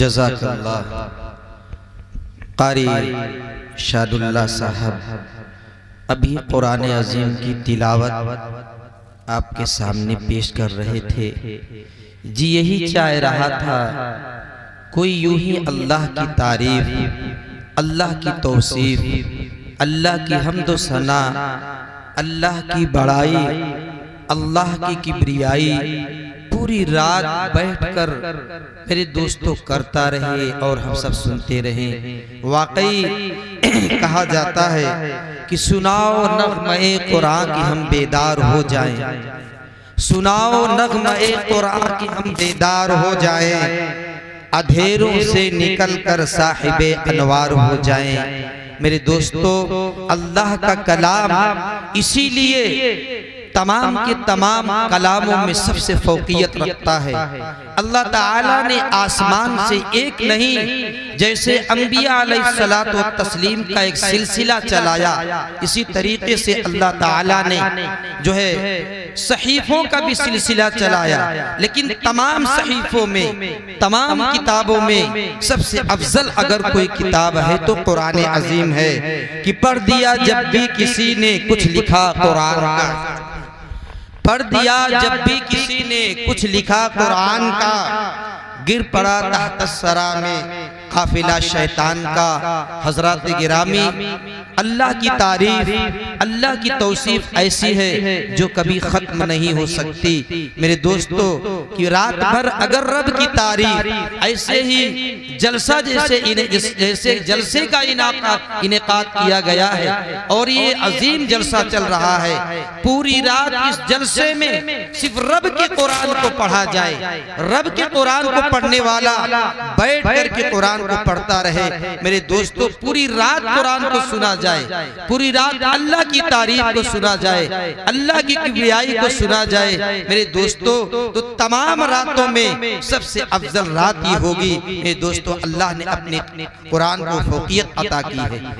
जज़ाकल्लाह। कारी शादुल्लाह साहब अभी कुरान अज़ीम की तिलावत आपके सामने पेश कर रहे थे। जी यही चाह रहा था कोई यूं ही अल्लाह की तारीफ, अल्लाह की तौसीफ, अल्लाह की हम्द व सना, अल्लाह की बड़ाई, अल्लाह की किब्रियाई पूरी रात बैठकर मेरे दोस्तों करता रहे और हम सब सुनते रहे। वाकई कहा जाता है कि सुनाओ नग़्मे कुरान की हम बेदार हो जाएं, सुनाओ नग़्मे कुरान की हम बेदार हो जाएं, अंधेरों से निकलकर साहिबे अनवार हो जाएं। मेरे दोस्तों अल्लाह का कलाम इसीलिए तमाम के तमाम कलामों में सबसे फौकियत रखता है। अल्लाह ताला ने आसमान से एक नहीं जैसे अंबिया अलैहिस्सलातु व तस्लीम का एक सिलसिला चलाया, इसी तरीके से अल्लाह ताला ने जो है सहीफों का भी सिलसिला चलाया। लेकिन तमाम सहीफों में, तमाम किताबों में सबसे अफजल अगर कोई किताब है तो कुरान अजीम है कि पढ़ दिया जब भी किसी ने कुछ लिखा कुरान का, पढ़ दिया जब भी किसी ने कुछ लिखा कुरान का, गिर पड़ा तहत सरा में काफिला शैतान का। हजरत गिरामी अल्लाह की तारीफ, अल्लाह की तौसीफ ऐसी है जो कभी खत्म नहीं हो सकती। मेरे दोस्तों कि रात भर अगर रब की तारीफ ऐसे ही जलसा जैसे जलसे का इनेकाद किया गया है और ये अजीम जलसा चल रहा है, पूरी रात इस जलसे में सिर्फ रब के कुरान को पढ़ा जाए, रब के कुरान को पढ़ने वाला बैठ करके कुरान को पढ़ता रहे। मेरे दोस्तों पूरी रात कुरान को सुना जाए, पूरी रात अल्लाह की तारीफ को सुना जाए, अल्लाह की किब्रियाई को सुना जाए। मेरे दोस्तों तो तमाम रातों में सबसे अफजल रात ही होगी। मेरे दोस्तों अल्लाह ने अपने कुरान को फौकियत अता की है।